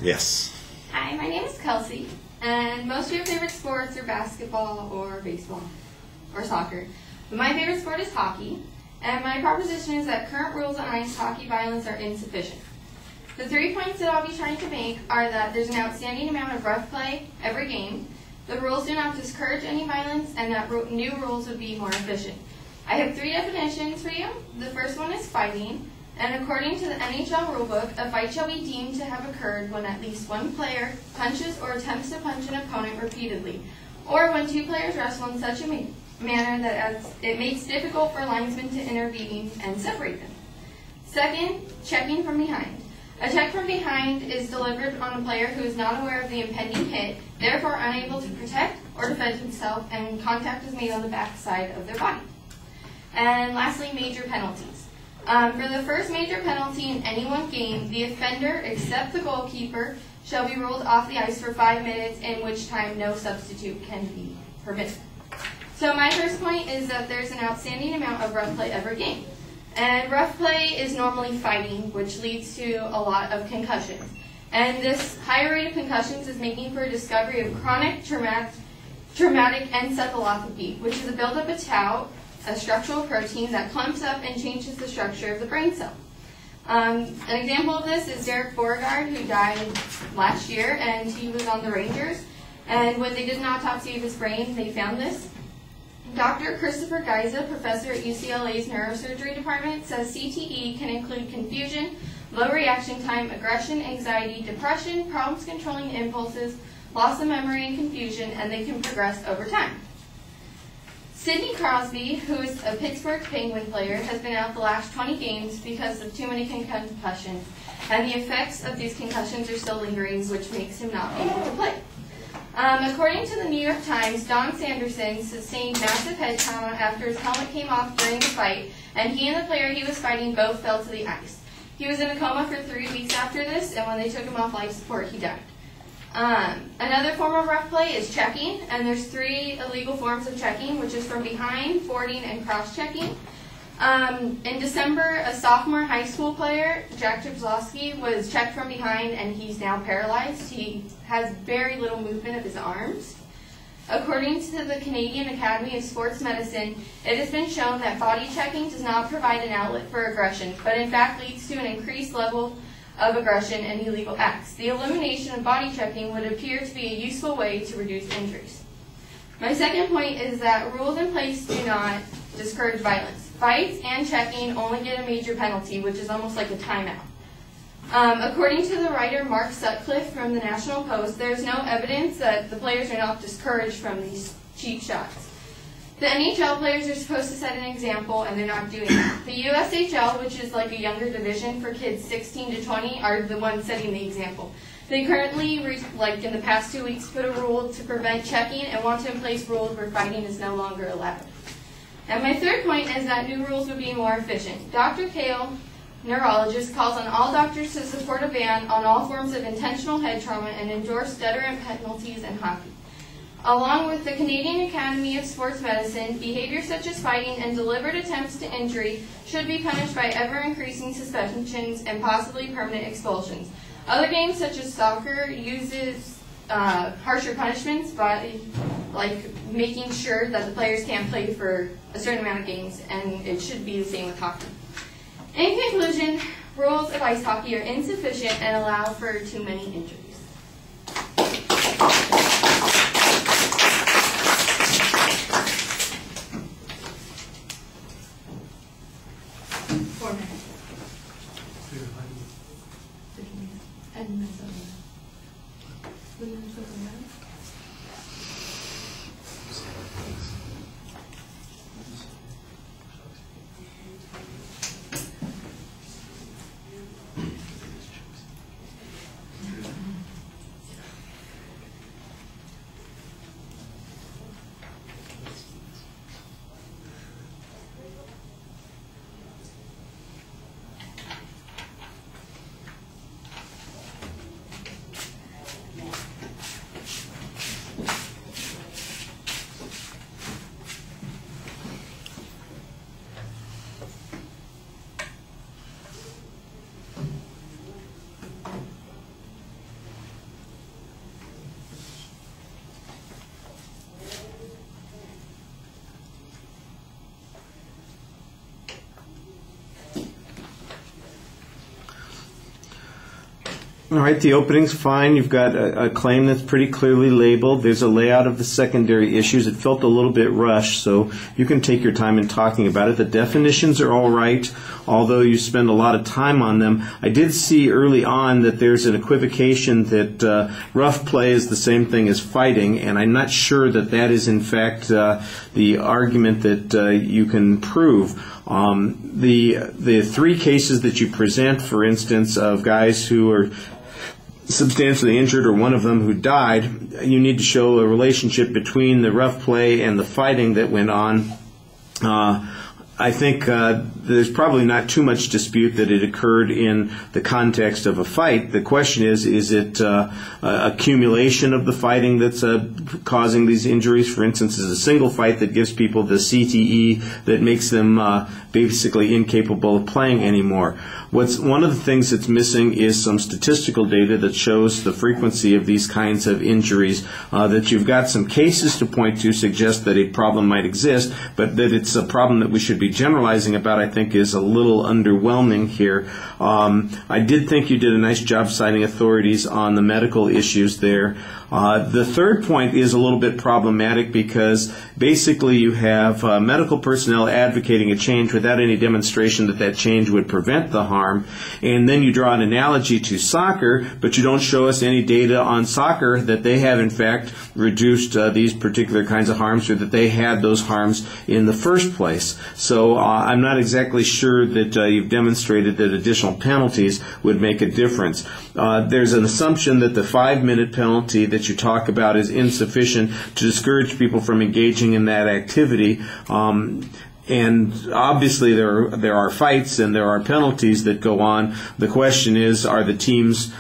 Yes. Hi, my name is Kelsey, and most of your favorite sports are basketball or baseball or soccer. But my favorite sport is hockey, and my proposition is that current rules on ice hockey violence are insufficient. The 3 points that I'll be trying to make are that there's an outstanding amount of rough play every game, the rules do not discourage any violence, and that new rules would be more efficient. I have 3 definitions for you. The first one is fighting, and according to the NHL rulebook, a fight shall be deemed to have occurred when at least one player punches or attempts to punch an opponent repeatedly, or when 2 players wrestle in such a manner that it makes difficult for linesmen to intervene and separate them. Second, checking from behind. A check from behind is delivered on a player who is not aware of the impending hit, therefore unable to protect or defend himself, and contact is made on the backside of their body. And lastly, major penalties. For the first major penalty in any one game, the offender, except the goalkeeper, shall be ruled off the ice for 5 minutes, in which time no substitute can be permitted. So my first point is that there's an outstanding amount of rough play every game. And rough play is normally fighting, which leads to a lot of concussions. And this higher rate of concussions is making for a discovery of chronic traumatic encephalopathy, which is a buildup of tau, a structural protein that clumps up and changes the structure of the brain cell. An example of this is Derek Beauregard, who died last year, and he was on the Rangers. And when they did an autopsy of his brain, they found this. Dr. Christopher Geiza, professor at UCLA's neurosurgery department, says CTE can include confusion, low reaction time, aggression, anxiety, depression, problems controlling impulses, loss of memory and confusion, and they can progress over time. Sidney Crosby, who is a Pittsburgh Penguin player, has been out the last 20 games because of too many concussions, and the effects of these concussions are still lingering, which makes him not able to play. According to the New York Times, Don Sanderson sustained massive head trauma after his helmet came off during the fight, and he and the player he was fighting both fell to the ice. He was in a coma for 3 weeks after this, and when they took him off life support, he died. Another form of rough play is checking, and there's 3 illegal forms of checking, which is from behind, fording, and cross-checking. In December, a sophomore high school player, Jack Jablowski, was checked from behind, and he's now paralyzed. He has very little movement of his arms. According to the Canadian Academy of Sports Medicine, it has been shown that body checking does not provide an outlet for aggression, but in fact leads to an increased level of aggression and illegal acts. The elimination of body checking would appear to be a useful way to reduce injuries. My second point is that rules in place do not discourage violence. Fights and checking only get a major penalty, which is almost like a timeout. According to the writer Mark Sutcliffe from the National Post, there's no evidence that the players are not discouraged from these cheap shots. The NHL players are supposed to set an example, and they're not doing that. The USHL, which is like a younger division for kids 16 to 20, are the ones setting the example. They currently, like in the past 2 weeks, put a rule to prevent checking and want to in place rules where fighting is no longer allowed. And my third point is that new rules would be more efficient. Dr. Kale, neurologist, calls on all doctors to support a ban on all forms of intentional head trauma and endorse deterrent penalties in hockey. Along with the Canadian Academy of Sports Medicine, behavior such as fighting and deliberate attempts to injury should be punished by ever-increasing suspensions and possibly permanent expulsions. Other games such as soccer uses harsher punishments by making sure that the players can't play for a certain amount of games, and it should be the same with hockey. In conclusion, rules of ice hockey are insufficient and allow for too many injuries. All right, the opening's fine. You've got a claim that's pretty clearly labeled. There's a layout of the secondary issues. It felt a little bit rushed, so you can take your time in talking about it. The definitions are all right, although you spend a lot of time on them. I did see early on that there's an equivocation that rough play is the same thing as fighting, and I'm not sure that that is in fact the argument that you can prove. The three cases that you present, for instance, of guys who are substantially injured or one of them who died, you need to show a relationship between the rough play and the fighting that went on. I think there's probably not too much dispute that it occurred in the context of a fight. The question is it accumulation of the fighting that's causing these injuries? For instance, is a single fight that gives people the CTE that makes them basically incapable of playing anymore. One of the things that's missing is some statistical data that shows the frequency of these kinds of injuries. That you've got some cases to point to suggest that a problem might exist, but that it's a problem that we should be generalizing about, I think, is a little underwhelming here. I did think you did a nice job citing authorities on the medical issues there. The third point is a little bit problematic because basically you have medical personnel advocating a change without any demonstration that that change would prevent the harm, and then you draw an analogy to soccer, but you don't show us any data on soccer that they have in fact reduced these particular kinds of harms, or that they had those harms in the first place. So I'm not exactly sure that you've demonstrated that additional penalties would make a difference. There's an assumption that the 5-minute penalty that you talk about is insufficient to discourage people from engaging in that activity. And obviously there are fights and there are penalties that go on. The question is, are the teams,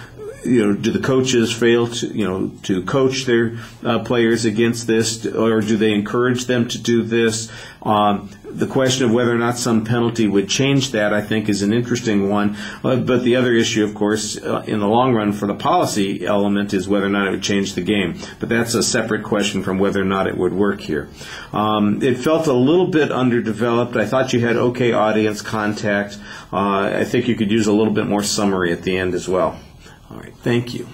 do the coaches fail to coach their players against this, or do they encourage them to do this? The question of whether or not some penalty would change that, I think, is an interesting one. But the other issue, of course, in the long run for the policy element is whether or not it would change the game. But that's a separate question from whether or not it would work here. It felt a little bit underdeveloped. I thought you had okay audience contact. I think you could use a little bit more summary at the end as well. All right, thank you.